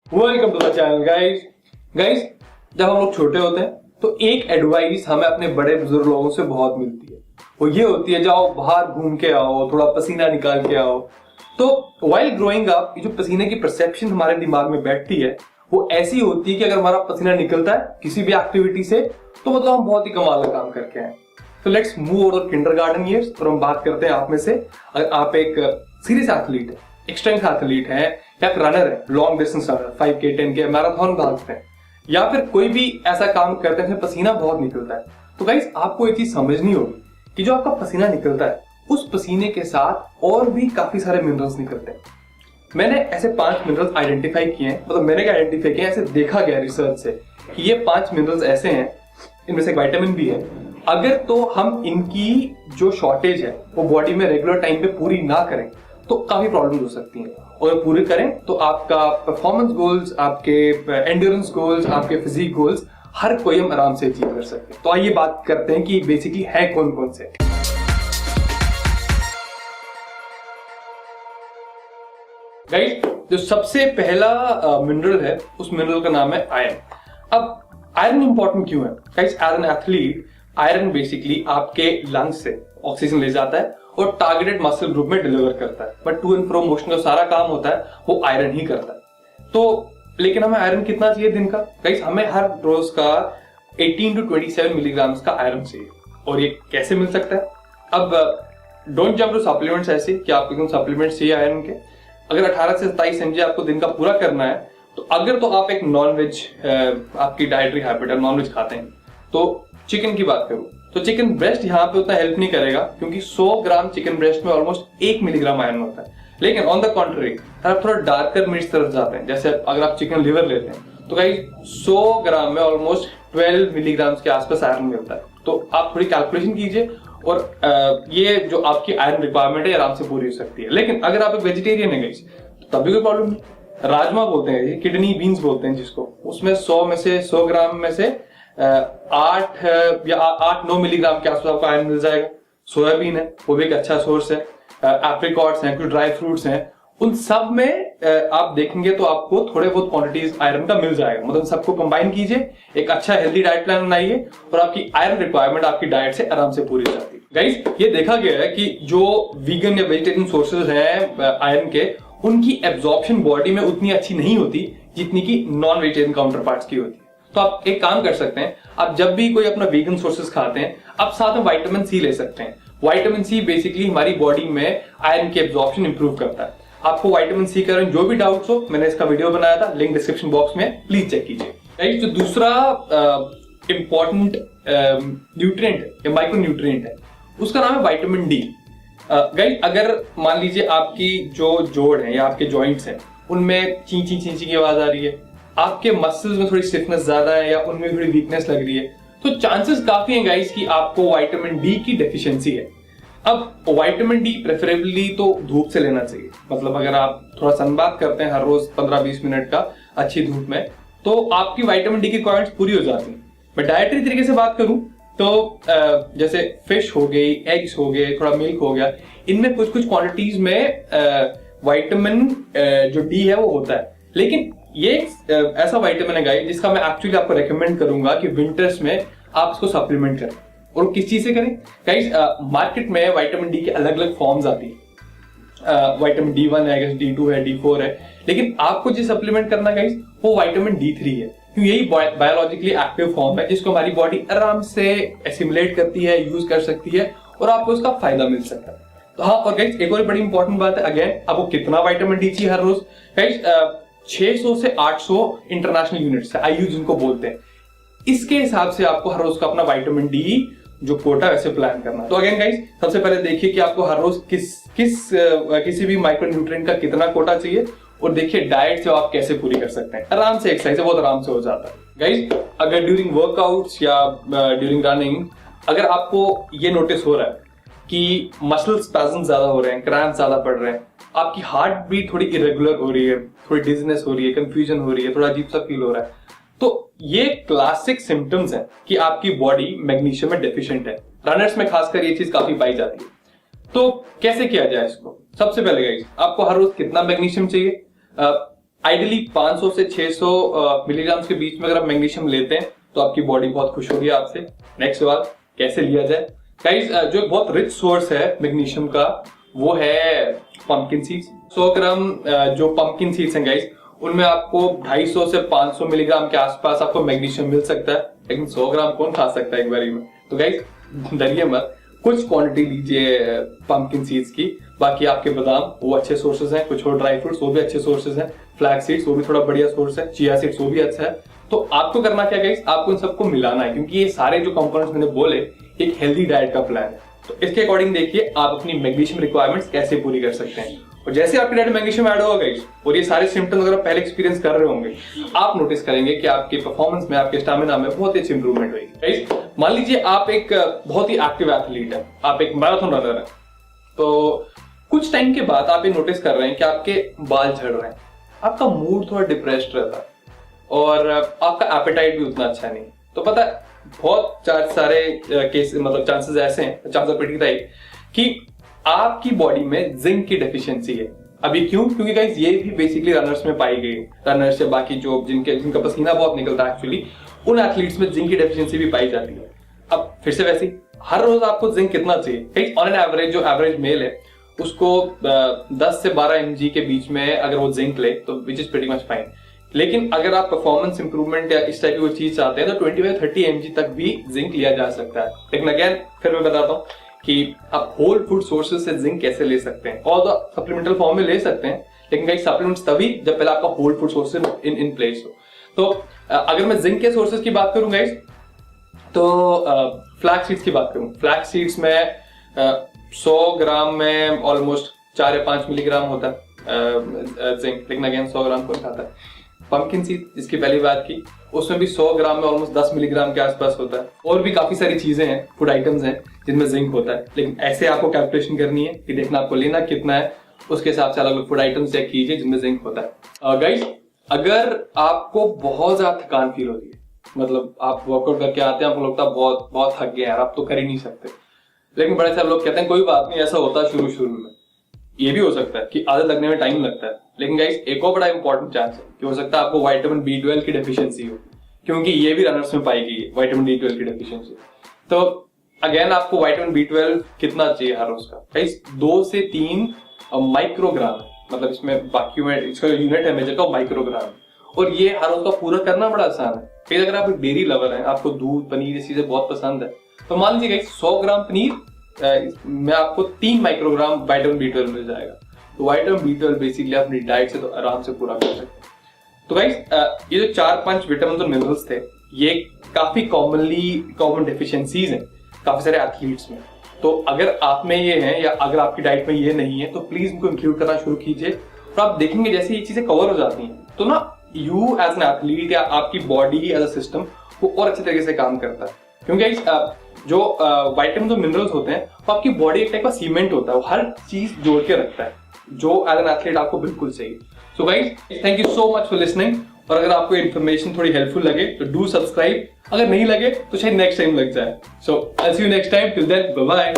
Welcome to the channel guys. जब हम लोग छोटे होते हैं तो एक एडवाइस हमें अपने बड़े बुजुर्ग लोगों से बहुत मिलती है। वो ये होती है, जाओ बाहर घूम के आओ, थोड़ा पसीना निकाल के आओ। तो वाइल ग्रोइंग अप ये जो पसीने की परसेप्शन हमारे दिमाग में बैठती है वो ऐसी होती है कि अगर हमारा पसीना निकलता है किसी भी एक्टिविटी से तो मतलब हम बहुत ही कमाल का काम करके आए। तो let's move over kindergarten years और हम बात करते हैं आप में से अगर आप एक सीरियस एथलीट है, एक्सट्रीम एथलीट है या रनर है, long distance runner 5K 10K marathon भागते हैं या फिर कोई भी ऐसा काम करते हैं पसीना बहुत निकलता है। तो गाइस आपको एक चीज समझनी होगी कि जो आपका पसीना निकलता है उस पसीने के साथ और भी काफी सारे मिनरल्स निकलते हैं। मैंने ऐसे 5 मिनरल्स आइडेंटिफाई किए हैं, मतलब मैंने क्या आइडेंटिफाई किया, ऐसे देखा गया रिसर्च से कि ये 5 मिनरल्स ऐसे हैं, इनमें से एक विटामिन भी है। अगर तो हम इनकी जो शॉर्टेज है वो बॉडी में रेगुलर टाइम पे पूरी ना करें तो काफी प्रॉब्लम हो सकती हैं, और पूरी करें तो आपका परफॉर्मेंस गोल्स, आपके एंड्योरेंस गोल्स, आपके फिजिक गोल्स हर कोई हम आराम से अचीव कर सकते हैं। तो आइए बात करते हैं कि बेसिकली है कौन कौन से। गाइस जो सबसे पहला मिनरल है उस मिनरल का नाम है आयरन। अब आयरन इंपॉर्टेंट क्यों है guys? As an athlete iron basically आपके लंग्स से ऑक्सीजन ले जाता है और टारगेटेड मसल ग्रुप में डिलीवर करता है, but to and fro motion का सारा काम होता है वो आयरन ही करता है। तो लेकिन हमें आयरन कितना चाहिए दिन का? गाइस हमें हर रोज का 18 to 27 मिलीग्राम का आयरन चाहिए। और ये कैसे मिल सकता है? अब डोंट जंप टू सप्लीमेंट्स ऐसे कि आपको एकदम सप्लीमेंट्स चाहिए आयरन के। अगर 18 से 27 mg आपको दिन का पूरा करना है तो अगर तो आप एक नॉन वेज आपकी डाइटरी हैबिट है, नॉन वेज खाते हैं, तो चिकन की बात करूं तो चिकन ब्रेस्ट यहाँ पे उतना हेल्प नहीं करेगा क्योंकि 100 ग्राम चिकन ब्रेस्ट में ऑलमोस्ट 1 मिलीग्राम आयरन होता है। लेकिन ऑन द कॉन्ट्री अगर आप थोड़ा डार्कर मीट तरफ जाते हैं, जैसे अगर आप चिकन लिवर लेते हैं तो गाइस 100 ग्राम में ऑलमोस्ट 12 मिलीग्राम के आसपास आयरन मिलता है। तो आप थोड़ी कैलकुलेशन कीजिए और ये जो आपकी आयरन रिक्वायरमेंट है आराम से पूरी हो सकती है। लेकिन अगर आप एक वेजिटेरियन है गाइस तो तब भी कोई प्रॉब्लम नहीं। राजमा बोलते हैं, किडनी बीन्स बोलते हैं जिसको, उसमें 100 ग्राम में से 8 या 8-9 मिलीग्राम के आसपास आपको आयरन मिल जाएगा। सोयाबीन है वो भी एक अच्छा सोर्स है, एप्रिकॉट्स हैं, कुछ ड्राई फ्रूट्स हैं, उन सब में आप देखेंगे तो आपको थोड़े बहुत क्वांटिटीज आयरन का मिल जाएगा। मतलब सबको कंबाइन कीजिए, एक अच्छा हेल्दी डाइट प्लान बनाइए और आपकी आयरन रिक्वायरमेंट आपकी डाइट से आराम से पूरी हो जाती है। गाइस ये देखा गया है कि जो वीगन या वेजिटेरियन सोर्सेज हैं आयरन के, उनकी एब्जॉर्प्शन बॉडी में उतनी अच्छी नहीं होती जितनी की नॉन वेजिटेरियन काउंटर पार्ट्स की होती है। तो आप एक काम कर सकते हैं, आप जब भी कोई अपना वीगन सोर्सेज खाते हैं आप साथ में विटामिन सी ले सकते हैं। विटामिन सी बेसिकली हमारी बॉडी में आयरन की एब्जॉर्प्शन इंप्रूव करता है। आपको विटामिन सी के जो भी डाउट्स हो, मैंने इसका वीडियो बनाया था, लिंक डिस्क्रिप्शन बॉक्स में, प्लीज चेक कीजिए। जो दूसरा इंपॉर्टेंट न्यूट्रिएंट या माइक्रो न्यूट्रिएंट है उसका नाम है विटामिन डी। गाइस अगर मान लीजिए आपकी जो जोड़ है या आपके जॉइंट्स हैं उनमें ची ची ची ची की आवाज आ रही है, आपके मसल्स में थोड़ी स्टिफनेस ज्यादा है या उनमें थोड़ी वीकनेस लग रही है, तो चांसेस काफी हैं गाइस कि आपको विटामिन डी की डेफिशिएंसी है। अब विटामिन डी प्रेफरेबली तो धूप से लेना चाहिए। मतलब अगर आप थोड़ा सनबाथ करते हैं हर रोज 15-20 मिनट का अच्छी धूप में तो आपकी विटामिन डी की रिक्वायरमेंट्स पूरी हो जाती हैं। मैं डाइटरी तरीके से बात करूं तो जैसे फिश हो गई, एग्स हो गए, थोड़ा मिल्क हो गया, इनमें कुछ कुछ क्वांटिटीज में विटामिन जो डी है वो होता है। लेकिन ये ऐसा विटामिन है गाइस जिसका मैं एक्चुअली आपको रेकमेंड करूंगा कि विंटर्स में आप इसको सप्लीमेंट करें। और किस चीज से करें गाइस? मार्केट में विटामिन डी की अलग अलग फॉर्म्स आती है। विटामिन D1 है, D2 है, D4 है, लेकिन आपको जो सप्लीमेंट करना गाइस वो विटामिन D3 है, क्योंकि यही बायोलॉजिकली एक्टिव फॉर्म है जिसको हमारी बॉडी आराम से एसिमुलेट करती है, यूज कर सकती है और आपको उसका फायदा मिल सकता है। तो हाँ, और गाइस एक और बड़ी इंपॉर्टेंट बात है, अगेन आपको कितना विटामिन डी चाहिए हर रोज? गाइस 600 से 800 इंटरनेशनल यूनिट्स है, IU जिनको बोलते हैं, इसके हिसाब से आपको हर रोज का अपना विटामिन डी जो कोटा वैसे प्लान करना। तो अगेन गाइस सबसे पहले देखिए कि आपको हर रोज किसी भी माइक्रो न्यूट्रिएंट का कितना कोटा चाहिए और देखिए डाइट से आप कैसे पूरी कर सकते हैं। आराम से एक्सरसाइज बहुत आराम से हो जाता है। गाइस अगर ड्यूरिंग वर्कआउट्स या ड्यूरिंग रनिंग अगर आपको ये नोटिस हो रहा है कि मसल स्पैज़म ज्यादा हो रहे हैं, क्रैम्प ज्यादा पड़ रहे हैं, आपकी हार्ट बीट थोड़ी इरेगुलर हो रही है, थोड़ी डिजीनेस हो रही है, कंफ्यूजन हो रही है, थोड़ा अजीब सा फील हो रहा है, तो ये क्लासिक सिम्टम्स हैं कि आपकी बॉडी मैग्नीशियम में डेफिशिएंट है। रनर्स में खासकर ये चीज काफी पाई जाती है। तो कैसे किया जाए इसको? सबसे पहले गाइस आपको हर रोज कितना मैग्नीशियम चाहिए? आइडियली 500 से 600 मिलीग्राम के बीच में अगर आप मैग्नीशियम लेते हैं तो आपकी बॉडी बहुत खुश होगी आपसे। नेक्स्ट सवाल, कैसे लिया जाए? गाइस, जो एक बहुत रिच सोर्स है मैग्नीशियम का वो है पंपकिन सीड्स। 100 ग्राम जो पंपकिन सीड्स हैं गाइस, उनमें आपको 250 से 500 मिलीग्राम के आसपास आपको मैग्नीशियम मिल सकता है, लेकिन 100 ग्राम कौन खा सकता है एक बारी में? तो गाइस डरिए मत, कुछ क्वांटिटी लीजिए पंपकिन सीड्स की। बाकी आपके बादाम वो अच्छे सोर्सेज हैं, कुछ और ड्राई फ्रूट्स वो भी अच्छे सोर्सेज हैं, फ्लैक्स सीड्स वो भी थोड़ा बढ़िया सोर्स है, चिया सीड्स वो भी अच्छा है। तो आपको करना क्या गाइस, आपको इन सबको मिलाना है, क्योंकि ये सारे जो कंपोनेंट्स मैंने बोले एक हेल्दी डाइट का प्लान है। तो इसके अकॉर्डिंग देखिए आप अपनी मैग्नीशियम रिक्वायरमेंट्स कैसे पूरी कर सकते हैं। और जैसे आपकी डाइट में मैग्नीशियम ऐड होगा गाइस, और ये सारे सिम्टम्स अगर आप पहले एक्सपीरियंस कर रहे होंगे, आप नोटिस करेंगे कि आपके परफॉर्मेंस में, आपके स्टैमिना में बहुत अच्छी इंप्रूवमेंट होगी। गाइस, मान लीजिए आप एक बहुत ही एक्टिव एथलीट है, आप एक मैराथन रनर है, तो कुछ टाइम के बाद आप ये नोटिस कर रहे हैं कि आपके बाल झड़ रहे हैं, आपका मूड थोड़ा डिप्रेस्ड रहता है और आपका एपेटाइट भी उतना अच्छा नहीं। तो पता है बहुत सारे केस मतलब चांसेस ऐसे हैं, चांसेस प्रीटी टाइप, कि आपकी बॉडी में जिंक की डेफिशिएंसी है। अभी क्यों? क्योंकि गाइस ये भी बेसिकली रनर्स में पाई गई, रनर्स या बाकी जो जिनका पसीना बहुत निकलता है एक्चुअली, उन एथलीट्स में जिंक की डेफिशिएंसी भी पाई जाती है। अब फिर से वैसे ही हर रोज आपको जिंक कितना चाहिए? गाइस ऑन एन एवरेज जो एवरेज मेल है उसको 10 से 12 mg के बीच में अगर वो जिंक ले तो which is pretty much fine. लेकिन अगर आप परफॉर्मेंस इंप्रूवमेंट या इस टाइप की कोई चीज चाहते हैं तो 25-30 mg तक भी जिंक लिया जा सकता है। लेकिन अगेन फिर मैं बताता हूँ कि आप होल फूड सोर्सेज से जिंक कैसे ले सकते हैं, और सप्लीमेंटल फॉर्म में ले सकते हैं, लेकिन गाइस सप्लीमेंट्स तभी जब पहले आपका whole food sources in place हो। तो अगर मैं जिंक के सोर्सेज की बात करूं गाइस, तो फ्लैक्स सीड्स की बात करूं, फ्लैक्स सीड्स में 100 ग्राम में ऑलमोस्ट 4 या 5 मिलीग्राम होता है जिंक, लेकिन अगेन 100 ग्राम कौन खाता है? पंपकिन सीड जिसकी पहली बात की, उसमें भी 100 ग्राम में ऑलमोस्ट 10 मिलीग्राम के आसपास होता है। और भी काफी सारी चीजें हैं, फूड आइटम्स हैं जिनमें जिंक होता है, लेकिन ऐसे आपको कैलकुलेशन करनी है कि देखना आपको लेना कितना है, उसके हिसाब से अलग अलग फूड आइटम्स चेक कीजिए जिनमें जिंक होता है। गाइस, अगर आपको बहुत ज्यादा थकान फील होती है, मतलब आप वर्कआउट करके आते हैं, आपको लगता है बहुत बहुत थक गए यार, आप तो कर ही नहीं सकते, लेकिन बड़े सारे लोग कहते हैं कोई बात नहीं, ऐसा होता है शुरू में। ये भी हो सकता है कि आदत लगने में टाइम लगता है, लेकिन गाइस एक और बड़ा इंपॉर्टेंट चांस है कि हो सकता है आपको विटामिन B12 की डेफिशिएंसी हो, क्योंकि ये भी रनर्स में पाई गई है विटामिन B12 की डेफिशिएंसी। तो अगेन आपको विटामिन B12 कितना चाहिए हर रोज का? गाइस 2 से 3 माइक्रोग्राम, मतलब इसमें बाकी में इसका यूनिट है मेजर का माइक्रोग्राम, और ये हर रोज का पूरा करना बड़ा आसान है। फिर अगर आप एक डेयरी लवर हैं, आपको दूध पनीर ये चीजें बहुत पसंद है, तो मान लीजिए गाइस 100 ग्राम पनीर में आपको 3 माइक्रोग्राम विटामिन B12 मिल जाएगा। तो विटामिन B12 बेसिकली अपनी डाइट से तो आराम से पूरा कर सकते हैं। तो गाइस ये जो 4-5 विटामिन और मिनरल्स थे, ये काफी कॉमन डेफिशिएंसीज हैं काफी सारे एथलीट्स में। तो अगर आप में ये है या अगर आपकी डाइट में ये नहीं है तो प्लीज इनको इंक्लूड करना शुरू कीजिए, और आप देखेंगे जैसे ये चीजें कवर हो जाती हैं तो ना यू एज एन एथलीट या आपकी बॉडी एज अ सिस्टम वो और अच्छे तरीके से काम करता है। क्योंकि जो विटामिन और मिनरल्स होते हैं वो आपकी बॉडी एक टाइप का सीमेंट होता है, वो हर चीज जोड़ के रखता है, जो एज एन एथलीट आपको बिल्कुल चाहिए। So guys, thank you so much for listening, और अगर आपको इन्फॉर्मेशन थोड़ी हेल्पफुल लगे तो डू सब्सक्राइब, अगर नहीं लगे तो शायद नेक्स्ट टाइम लग जाए। So I see you next time, till then bye bye.